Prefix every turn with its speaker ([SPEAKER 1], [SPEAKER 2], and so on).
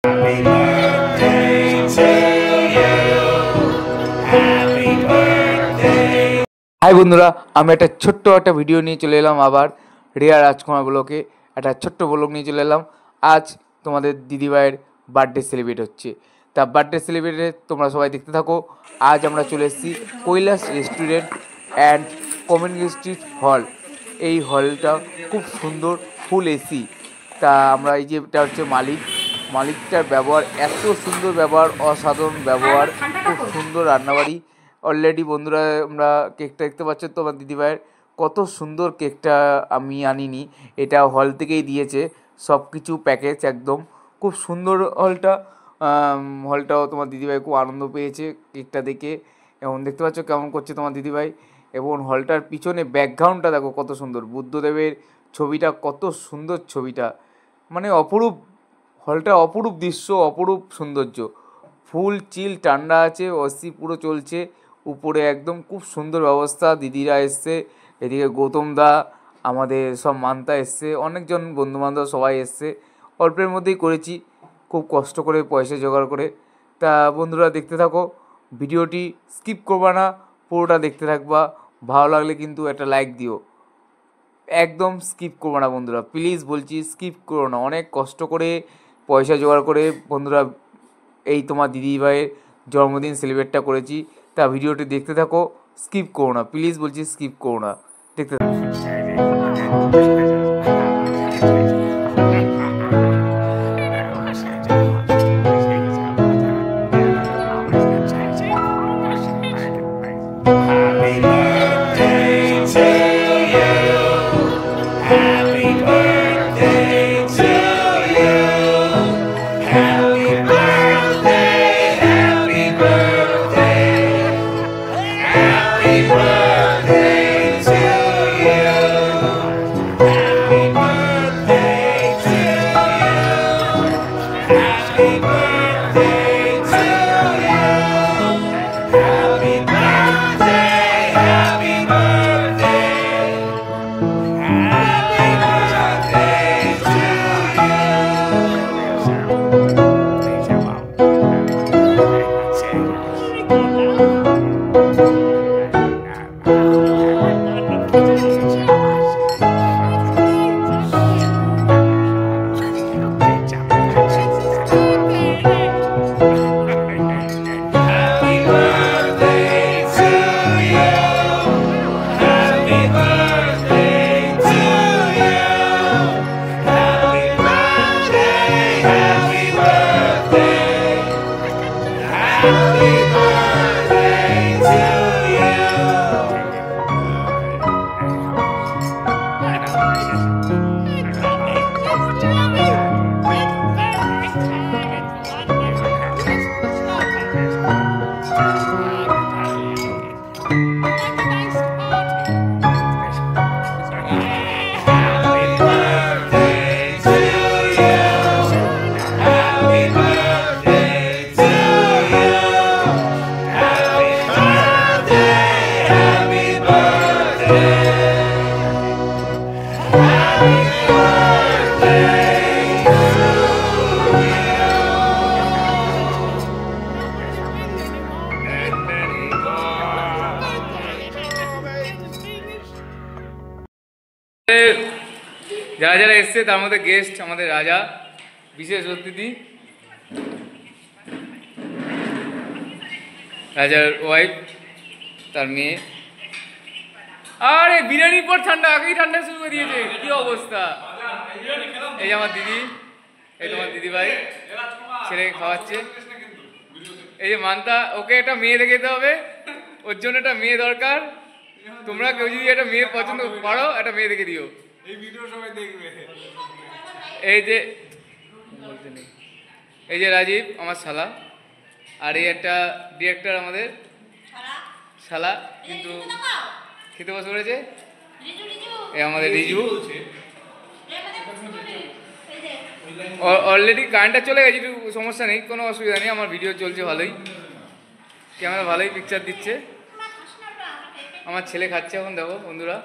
[SPEAKER 1] Happy birthday to you. Happy birthday. Hi বন্ধুরা, আমি একটা ছোট্ট একটা ভিডিও নিয়ে চলে এলাম আবার রিয়া রাজকুমার ব্লকে। একটা ছোট্ট ব্লগ নিয়ে চলে এলাম। আজ তোমাদের দিদিভাইয়ের বার্থডে সেলিব্রেট হচ্ছে, তা বার্থডে সেলিব্রেটে তোমরা সবাই দেখতে থাকো। আজ আমরা চলে এসেছি Kailash restaurant and community street হল। এই হলটা খুব সুন্দর, ফুল এসি। তা আমরা এই যে এটা হচ্ছে মালিকটার ব্যবহার, এত সুন্দর ব্যবহার, অসাধারণ ব্যবহার, খুব সুন্দর রান্নাবাড়ি। অলরেডি বন্ধুরা আমরা কেকটা দেখতে পাচ্ছ তো আমার দিদিভাইয়ের, কত সুন্দর কেকটা। আমি আনিনি, এটা হল থেকেই দিয়েছে সব কিছু প্যাকেজ একদম। খুব সুন্দর হলটাও তোমার দিদিভাই খুব আনন্দ পেয়েছে কেকটা দেখে। এবং দেখতে পাচ্ছ কেমন করছে তোমার দিদিভাই। এবং হলটার পিছনে ব্যাকগ্রাউন্ডটা দেখো কত সুন্দর, বুদ্ধদেবের ছবিটা, কত সুন্দর ছবিটা, মানে অপরূপ। হলটা অপরূপ দৃশ্য, অপরূপ সৌন্দর্য, ফুল চিল ঠান্ডা আছে, অসি পুরো চলছে উপরে একদম। খুব সুন্দর ব্যবস্থা। দিদিরা এসছে, এদিকে গৌতম দা, আমাদের সব মান্তা এসছে, অনেকজন বন্ধুবান্ধব সবাই এসছে। অল্পের মধ্যেই করেছি, খুব কষ্ট করে পয়সা জোগাড় করে। তা বন্ধুরা দেখতে থাকো ভিডিওটি, স্কিপ করবা না, পুরোটা দেখতে থাকবা। ভালো লাগলে কিন্তু একটা লাইক দিও, একদম স্কিপ করবো না বন্ধুরা, প্লিজ বলছি স্কিপ করো না। অনেক কষ্ট করে পয়সা জোগাড় করে বন্ধুরা এই তোমার দিদিভাইয়ের জন্মদিন সেলিব্রেটটা করেছি। তা ভিডিওটি দেখতে থাকো, স্কিপ করো না, প্লিজ বলছি স্কিপ করো না, দেখতে থাকো। যারা যারা এসছে তার মধ্যে গেস্ট আমাদের রাজা, বিশেষ অতিথি, রাজার ওয়াইফ, তার মেয়ে। আরে বিরিয়ানির পর ঠান্ডা, আগেই ঠান্ডা শুরু করে দিয়েছে, কি অবস্থা। এই আমার দিদি, এই তোমার দিদি ভাই ছেলেকে খাওয়াচ্ছে। এই যে মান্তা, ওকে একটা মেয়ে দেখে দিতে হবে, ওর জন্য একটা মেয়ে দরকার। তোমরা কেউ যদি একটা মেয়ে পছন্দ পারো, একটা মেয়ে দেখে দিও, এই ভিডিও সবাই দেখবে। এই যে রাজীব আমার শালা, আর এই একটা ডিরেক্টর আমাদের শালা, কিন্তু খেতে বসে পড়েছে। এই আমাদের রিজু, অলরেডি কারেন্টটা চলে গেছে, একটু সমস্যা নেই, কোনো অসুবিধা নেই, আমার ভিডিও চলছে ভালোই, ক্যামেরা ভালোই পিকচার দিচ্ছে। আমার ছেলে খাচ্ছে এখন, দেখো বন্ধুরা।